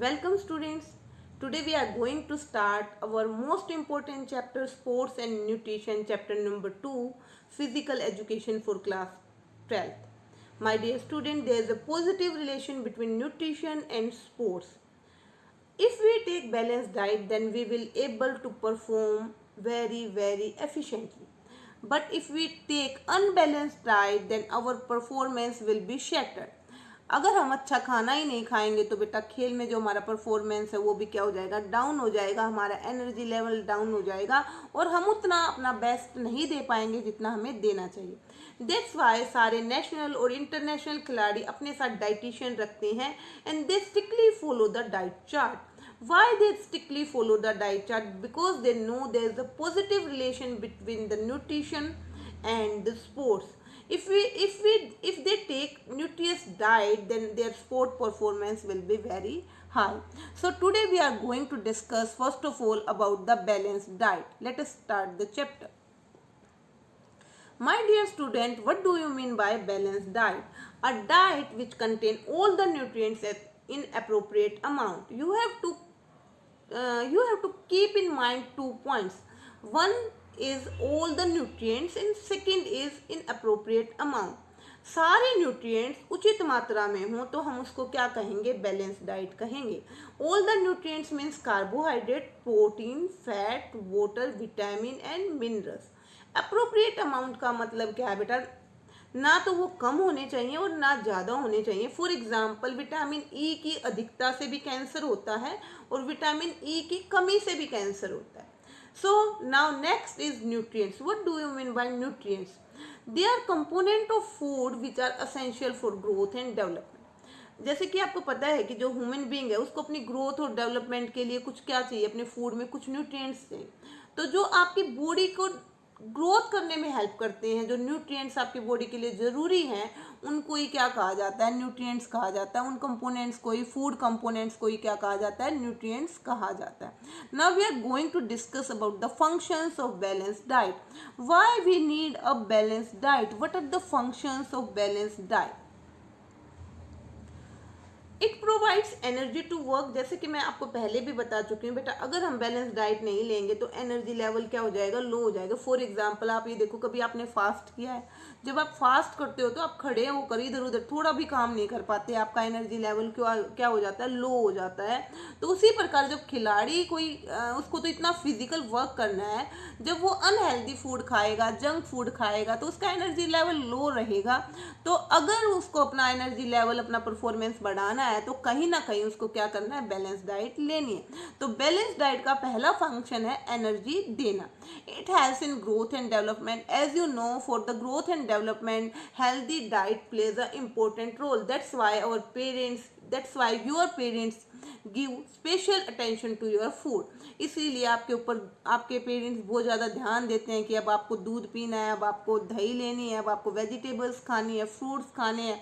Welcome students. Today we are going to start our most important chapter, sports and nutrition, chapter number 2, physical education for class 12th. My dear student, there is a positive relation between nutrition and sports. If we take balanced diet, then we will able to perform very efficiently. But if we take unbalanced diet, then our performance will be shattered. अगर हम अच्छा खाना ही नहीं खाएंगे तो बेटा खेल में जो हमारा परफॉर्मेंस है वो भी क्या हो जाएगा, डाउन हो जाएगा, हमारा एनर्जी लेवल डाउन हो जाएगा और हम उतना अपना बेस्ट नहीं दे पाएंगे जितना हमें देना चाहिए. दैट्स वाई सारे नेशनल और इंटरनेशनल खिलाड़ी अपने साथ डाइटिशियन रखते हैं and they strictly follow the diet chart. Why they strictly follow the diet chart? Because they know there is a positive relation between the nutrition and the sports. If they take nutritious diet, then their sport performance will be very high. So today we are going to discuss first of all about the balanced diet. Let us start the chapter. My dear student, what do you mean by balanced diet? A diet which contain all the nutrients in appropriate amount. You have to keep in mind 2 points. One is all the nutrients and second is in appropriate amount. सारे nutrients उचित मात्रा में हो तो हम उसको क्या कहेंगे, बैलेंस डाइट कहेंगे. All the nutrients means carbohydrate, protein, fat, water, vitamin and minerals. Appropriate amount का मतलब क्या है बेटा, ना तो वो कम होने चाहिए और ना ज़्यादा होने चाहिए. फॉर एग्जाम्पल विटामिन ई की अधिकता से भी कैंसर होता है और विटामिन ई की कमी से भी कैंसर होता है. So now next is nutrients. What do you mean by nutrients? They are component of food which are essential for growth and development. जैसे कि आपको पता है कि जो ह्यूमन बीइंग है उसको अपनी ग्रोथ और डेवलपमेंट के लिए कुछ क्या चाहिए, अपने फूड में कुछ न्यूट्रिएंट्स चाहिए. तो जो आपकी बॉडी को ग्रोथ करने में हेल्प करते हैं, जो न्यूट्रिएंट्स आपकी बॉडी के लिए ज़रूरी हैं, उनको ही क्या कहा जाता है, न्यूट्रिएंट्स कहा जाता है. उन कंपोनेंट्स को ही, फूड कंपोनेंट्स को ही क्या कहा जाता है, न्यूट्रिएंट्स कहा जाता है. Now we are going to discuss about the functions of balanced diet. Why we need a balanced diet? What are the functions of balanced diet? It provides energy to work. जैसे कि मैं आपको पहले भी बता चुकी हूँ बेटा, अगर हम बैलेंस डाइट नहीं लेंगे तो एनर्जी लेवल क्या हो जाएगा, लो हो जाएगा. फॉर एग्जांपल आप ये देखो, कभी आपने फास्ट किया है, जब आप फास्ट करते हो तो आप खड़े होकर इधर उधर थोड़ा भी काम नहीं कर पाते, आपका एनर्जी लेवल क्या हो जाता है, लो हो जाता है. तो उसी प्रकार जब खिलाड़ी कोई उसको तो इतना फिजिकल वर्क करना है, जब वो अनहेल्दी फूड खाएगा, जंक फूड खाएगा तो उसका एनर्जी लेवल लो रहेगा. तो अगर उसको अपना एनर्जी लेवल, अपना परफॉर्मेंस बढ़ाना है तो कहीं ना कहीं उसको क्या करना है, बैलेंस डाइट लेनी है. तो बैलेंस डाइट का पहला फंक्शन है एनर्जी देना. It helps in growth and development. As you know, for the growth and development healthy diet plays a important role. That's why your parents give special attention to your food. इसीलिए आपके ऊपर आपके parents बहुत ज़्यादा ध्यान देते हैं कि अब आपको दूध पीना है, अब आपको दही लेनी है, अब आपको वेजिटेबल्स खानी है, फ्रूट्स खाने हैं,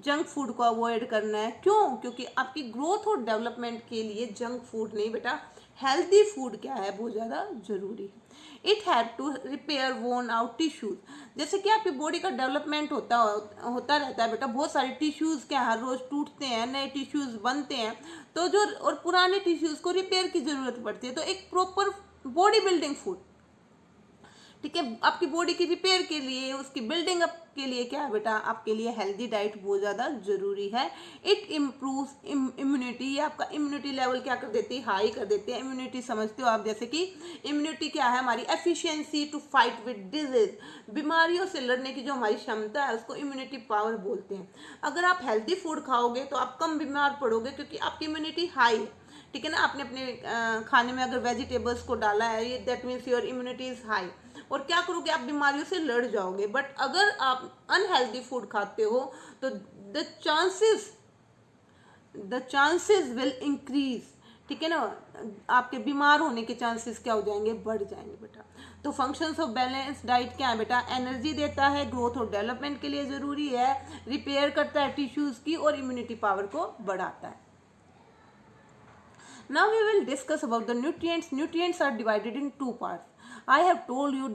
जंक फूड को अवॉइड करना है. क्यों? क्योंकि आपकी ग्रोथ और डेवलपमेंट के लिए जंक फूड नहीं बेटा, हेल्दी फूड क्या है, बहुत ज़्यादा ज़रूरी है. इट हैड टू रिपेयर वोन आउट टिश्यूज. जैसे कि आपकी बॉडी का डेवलपमेंट होता रहता है बेटा, बहुत सारे टिश्यूज़ क्या हर रोज़ टूटते हैं, नए टिश्यूज़ बनते हैं, तो जो और पुराने टिश्यूज़ को रिपेयर की ज़रूरत पड़ती है. तो एक प्रॉपर बॉडी बिल्डिंग फूड, ठीक है, आपकी बॉडी की रिपेयर के लिए, उसकी बिल्डिंग अप के लिए क्या है बेटा, आपके लिए हेल्दी डाइट बहुत ज़्यादा ज़रूरी है. It improves immunity. ये आपका इम्यूनिटी लेवल क्या कर देती है, हाई कर देती है. इम्यूनिटी समझते हो आप, जैसे कि इम्यूनिटी क्या है, हमारी efficiency to fight with disease. बीमारियों से लड़ने की जो हमारी क्षमता है उसको इम्यूनिटी पावर बोलते हैं. अगर आप हेल्दी फूड खाओगे तो आप कम बीमार पड़ोगे क्योंकि आपकी इम्यूनिटी हाई है. ठीक है ना, आपने अपने खाने में अगर वेजिटेबल्स को डाला है, ये that means your immunity is high. और क्या करोगे, आप बीमारियों से लड़ जाओगे. बट अगर आप अनहेल्दी फूड खाते हो तो द चांसेस विल इंक्रीज. ठीक है ना, आपके बीमार होने के चांसेस क्या हो जाएंगे, बढ़ जाएंगे बेटा. तो फंक्शंस ऑफ बैलेंस डाइट क्या है बेटा, एनर्जी देता है, ग्रोथ और डेवलपमेंट के लिए ज़रूरी है, रिपेयर करता है टिश्यूज़ की और इम्यूनिटी पावर को बढ़ाता है. Now we will discuss about the nutrients. Nutrients are divided in 2 parts. I have told you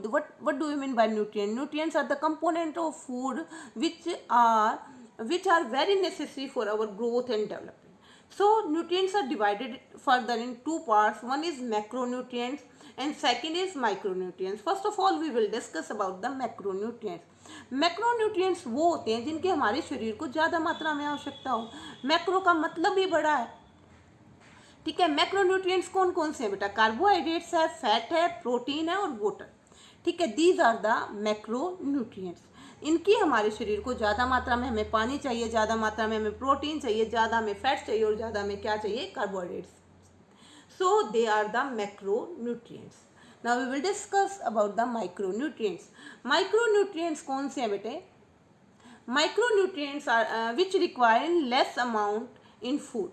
what do you mean by nutrient? Nutrients are the component of food which are very necessary for our growth and development. So nutrients are divided further in two parts. One is macronutrients and second is micronutrients. First of all we will discuss about the macronutrients. Macronutrients वो होते हैं जिनकी हमारे शरीर को ज़्यादा मात्रा में आवश्यकता हो। मैक्रो का मतलब ही बड़ा है, ठीक है। मैक्रोन्यूट्रिएंट्स कौन कौन से हैं बेटा? कार्बोहाइड्रेट्स है, फैट है, प्रोटीन है और वाटर, ठीक है। These are the macronutrients. इनकी हमारे शरीर को ज़्यादा मात्रा में हमें पानी चाहिए, ज़्यादा मात्रा में हमें प्रोटीन चाहिए, ज़्यादा हमें फैट चाहिए और ज़्यादा हमें क्या चाहिए? Carbohydrates. So they are the macronutrients. Now we will discuss about the micronutrients. Micronutrients कौन से हैं बेटे? Micronutrients are which require in less amount in food,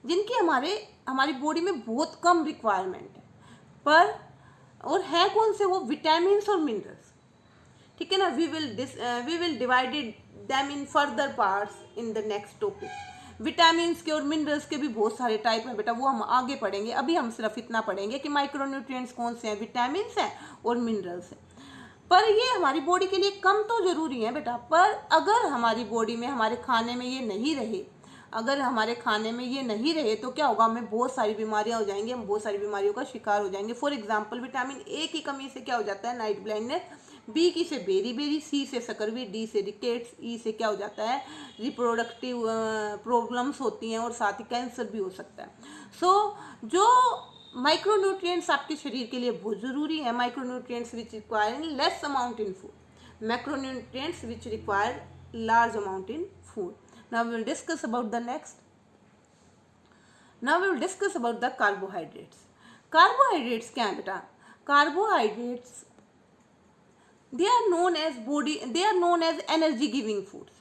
जिनकी हमारी बॉडी में बहुत कम रिक्वायरमेंट है, पर और है कौन से वो? विटामिन्स और मिनरल्स, ठीक है ना। We will divided them in further parts in the next topic. Vitamins के और मिनरल्स के भी बहुत सारे टाइप हैं बेटा, वो हम आगे पढ़ेंगे। अभी हम सिर्फ इतना पढ़ेंगे कि माइक्रोन्यूट्रिएंट्स कौन से हैं, विटामिन्स हैं और मिनरल्स हैं। पर ये हमारी बॉडी के लिए कम तो जरूरी है बेटा, पर अगर हमारी बॉडी में, हमारे खाने में ये नहीं रहे, अगर हमारे खाने में ये नहीं रहे तो क्या होगा? हमें बहुत सारी बीमारियां हो जाएंगी, हम बहुत सारी बीमारियों का शिकार हो जाएंगे। फॉर एग्जांपल विटामिन ए की कमी से क्या हो जाता है? नाइट ब्लाइंडनेस, बी की से बेरी, सी से सकरवी, डी से रिकेट्स, ई से क्या हो जाता है? रिप्रोडक्टिव प्रॉब्लम्स होती हैं और साथ ही कैंसर भी हो सकता है। सो जो माइक्रोन्यूट्रिएंट्स आपके शरीर के लिए बहुत ज़रूरी है, micronutrients which require in less amount in food, macronutrients which require large amount in food. Now we will discuss about the next. Now we will discuss about the carbohydrates. Carbohydrates क्या है बेटा? Carbohydrates they are known as energy giving foods,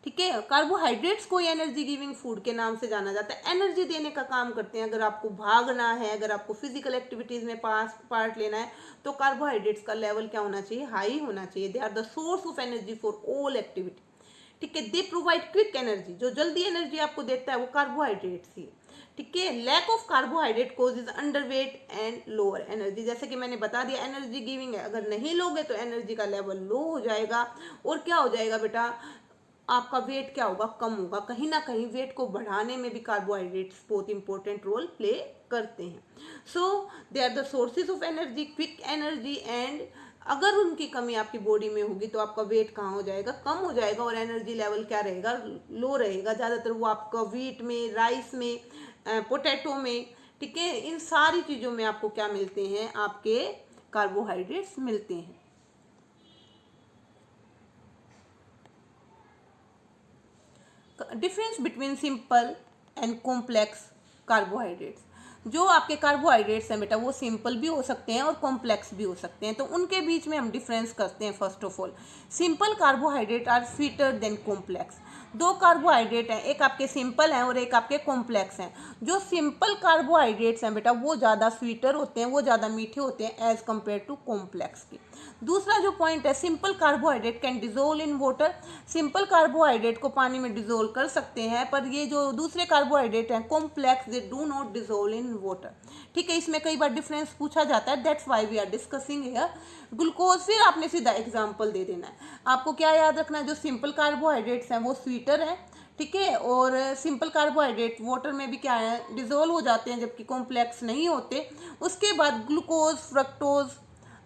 ठीक है। Carbohydrates को energy giving food के नाम से जाना जाता है, एनर्जी देने का काम करते हैं। अगर आपको भागना है, अगर आपको फिजिकल एक्टिविटीज में पार्ट लेना है तो कार्बोहाइड्रेट्स का लेवल क्या होना चाहिए? हाई होना चाहिए। They are the source of energy for all activity, ठीक है। दे प्रोवाइड क्विक एनर्जी, जो जल्दी एनर्जी आपको देता है वो कार्बोहाइड्रेट्स ही, ठीक है। Lack of carbohydrate causes underweight and lower energy. जैसे कि मैंने बता दिया, एनर्जी गिविंग है, अगर नहीं लोगे तो एनर्जी का लेवल लो हो जाएगा और क्या हो जाएगा बेटा? आपका वेट क्या होगा? कम होगा। कहीं ना कहीं वेट को बढ़ाने में भी कार्बोहाइड्रेट्स बहुत इंपॉर्टेंट रोल प्ले करते हैं। So they are the sources of energy, quick energy, and अगर उनकी कमी आपकी बॉडी में होगी तो आपका वेट कहाँ हो जाएगा? कम हो जाएगा और एनर्जी लेवल क्या रहेगा? लो रहेगा। ज़्यादातर वो आपका व्हीट में, राइस में, पोटैटो में, ठीक है, इन सारी चीज़ों में आपको क्या मिलते हैं? आपके कार्बोहाइड्रेट्स मिलते हैं। Difference between simple and complex carbohydrates. जो आपके कार्बोहाइड्रेट्स हैं बेटा वो सिंपल भी हो सकते हैं और कॉम्प्लेक्स भी हो सकते हैं, तो उनके बीच में हम डिफरेंस करते हैं। First of all, simple carbohydrate are sweeter than complex. दो कार्बोहाइड्रेट हैं, एक आपके सिंपल हैं और एक आपके कॉम्प्लेक्स हैं। जो सिंपल कार्बोहाइड्रेट्स हैं बेटा वो ज़्यादा स्वीटर होते हैं, वो ज़्यादा मीठे होते हैं एज कम्पेयर टू कॉम्प्लेक्स के। दूसरा जो पॉइंट है, simple carbohydrate can dissolve in water. Simple carbohydrate को पानी में डिजोल्व कर सकते हैं, पर ये जो दूसरे कार्बोहाइड्रेट हैं complex, they do not dissolve in water, ठीक है। इसमें कई बार डिफरेंस पूछा जाता है, that's why we are discussing here glucose. फिर आपने सीधा एग्जाम्पल दे देना है। आपको क्या याद रखना है? जो सिंपल कार्बोहाइड्रेट्स हैं वो स्वीटर है, ठीक है, और सिंपल कार्बोहाइड्रेट वाटर में भी क्या है? डिजोल्व हो जाते हैं, जबकि कॉम्प्लेक्स नहीं होते। उसके बाद glucose, fructose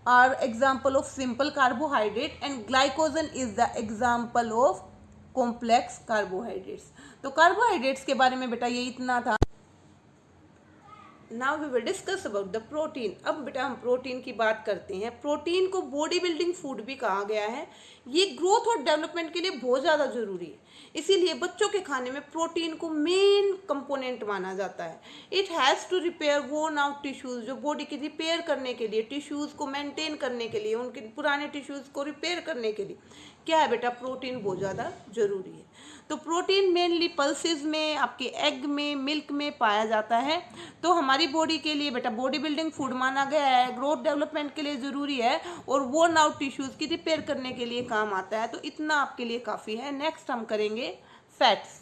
are example of simple carbohydrate and glycogen is the example of complex carbohydrates। तो कार्बोहाइड्रेट्स के बारे में बेटा ये इतना था। Now we will discuss about the protein. अब बेटा हम प्रोटीन की बात करते हैं। प्रोटीन को बॉडी बिल्डिंग फूड भी कहा गया है। ये ग्रोथ और डेवलपमेंट के लिए बहुत ज़्यादा ज़रूरी है, इसीलिए बच्चों के खाने में प्रोटीन को मेन कंपोनेंट माना जाता है। It has to repair worn out tissues, जो बॉडी की रिपेयर करने के लिए, टिश्यूज़ को मेंटेन करने के लिए, उनके पुराने टिश्यूज़ को रिपेयर करने के लिए क्या है बेटा? प्रोटीन बहुत ज़्यादा ज़रूरी है। तो प्रोटीन मेनली पल्सेस में, आपके एग में, मिल्क में पाया जाता है। तो हमारी बॉडी के लिए बेटा बॉडी बिल्डिंग फूड माना गया है, ग्रोथ डेवलपमेंट के लिए ज़रूरी है और वोर्न आउट टिश्यूज़ की रिपेयर करने के लिए काम आता है। तो इतना आपके लिए काफ़ी है। नेक्स्ट हम करेंगे fats.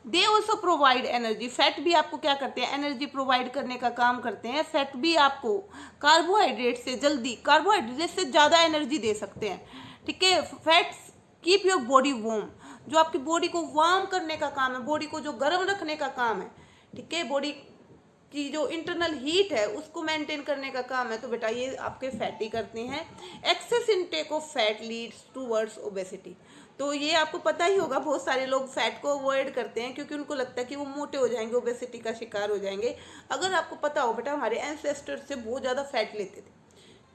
They also provide energy. Fat भी आपको क्या करते हैं? एनर्जी प्रोवाइड करने का काम करते हैं। फैट भी आपको कार्बोहाइड्रेट से जल्दी, कार्बोहाइड्रेट से ज़्यादा एनर्जी दे सकते हैं, ठीक है। Fats keep your body warm. जो आपकी बॉडी को वार्म करने का काम है, बॉडी को जो गर्म रखने का काम है, ठीक है, बॉडी की जो इंटरनल हीट है उसको मेंटेन करने का काम है, तो बेटा ये आपके फैटी करते हैं। Excess intake of fat leads towards obesity. तो ये आपको पता ही होगा, बहुत सारे लोग फैट को अवॉइड करते हैं क्योंकि उनको लगता है कि वो मोटे हो जाएंगे, ओबेसिटी का शिकार हो जाएंगे। अगर आपको पता हो बेटा, हमारे एंसेस्टर्स से बहुत ज़्यादा फैट लेते थे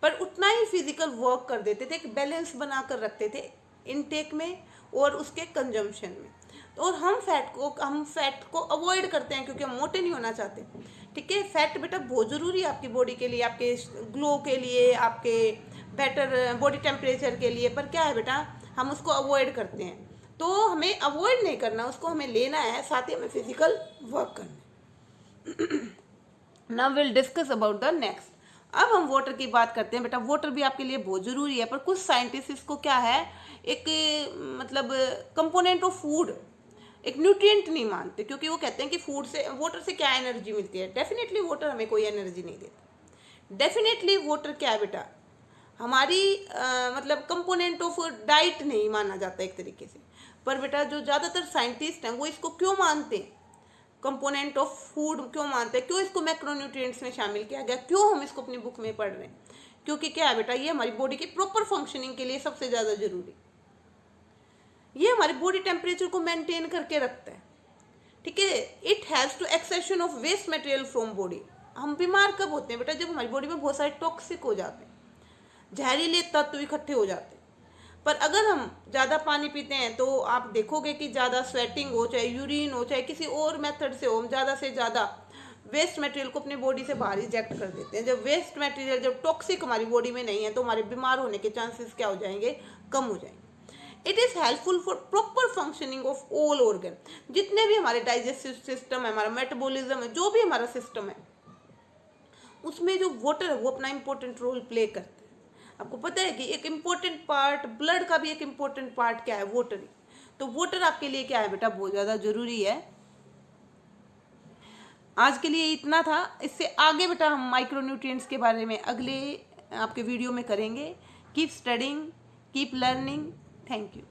पर उतना ही फिजिकल वर्क कर देते थे, एक बैलेंस बना कर रखते थे इनटेक में और उसके कंजम्पशन में। और हम फैट को अवॉइड करते हैं क्योंकि हम मोटे नहीं होना चाहते, ठीक है। फैट बेटा बहुत ज़रूरी है आपकी बॉडी के लिए, आपके ग्लो के लिए, आपके बेटर बॉडी टेम्परेचर के लिए, पर क्या है बेटा, हम उसको अवॉइड करते हैं। तो हमें अवॉइड नहीं करना, उसको हमें लेना है, साथ ही हमें फिजिकल वर्क करना है। Now will discuss about the next. अब हम वाटर की बात करते हैं। बेटा वाटर भी आपके लिए बहुत ज़रूरी है, पर कुछ साइंटिस्ट इसको क्या है, एक मतलब कंपोनेंट ऑफ फूड, एक न्यूट्रिएंट नहीं मानते, क्योंकि वो कहते हैं कि फूड से, वाटर से क्या एनर्जी मिलती है। डेफिनेटली वाटर हमें कोई एनर्जी नहीं देता। डेफिनेटली वाटर क्या है बेटा, हमारी मतलब कंपोनेंट ऑफ डाइट नहीं माना जाता एक तरीके से। पर बेटा जो ज़्यादातर साइंटिस्ट हैं वो इसको क्यों मानते हैं, कंपोनेंट ऑफ फूड क्यों मानते हैं, क्यों इसको मैक्रोन्यूट्रिएंट्स में शामिल किया गया, क्यों हम इसको अपनी बुक में पढ़ रहे हैं, क्योंकि क्या है बेटा, ये हमारी बॉडी की प्रॉपर फंक्शनिंग के लिए सबसे ज़्यादा जरूरी, ये हमारी बॉडी टेम्परेचर को मेंटेन करके रखता है, ठीक है। It has to excretion of waste material from body. हम बीमार कब होते हैं बेटा, जब हमारी बॉडी में बहुत सारे टॉक्सिक हो जाते हैं, जहरीले तत्व इकट्ठे हो जाते हैं। पर अगर हम ज़्यादा पानी पीते हैं तो आप देखोगे कि ज़्यादा स्वेटिंग हो, चाहे यूरिन हो, चाहे किसी और मेथड से हो, हम ज़्यादा से ज़्यादा वेस्ट मटेरियल को अपनी बॉडी से बाहर रिजेक्ट कर देते हैं। जब वेस्ट मटेरियल, जब टॉक्सिक हमारी बॉडी में नहीं है, तो हमारे बीमार होने के चांसेस क्या हो जाएंगे, कम हो जाएंगे। It is helpful for proper functioning of all organ. जितने भी हमारे डाइजेस्टिव सिस्टम है, हमारा मेटाबॉलिज्म है, जो भी हमारा सिस्टम है, उसमें जो वाटर है वो अपना इंपॉर्टेंट रोल प्ले करता है। आपको पता है कि एक इम्पोर्टेंट पार्ट, ब्लड का भी एक इम्पोर्टेंट पार्ट क्या है, वाटर ही। तो वाटर आपके लिए क्या है बेटा, बहुत ज़्यादा ज़रूरी है। आज के लिए इतना था, इससे आगे बेटा हम माइक्रोन्यूट्रिएंट्स के बारे में अगले आपके वीडियो में करेंगे। Keep studying, keep learning. Thank you.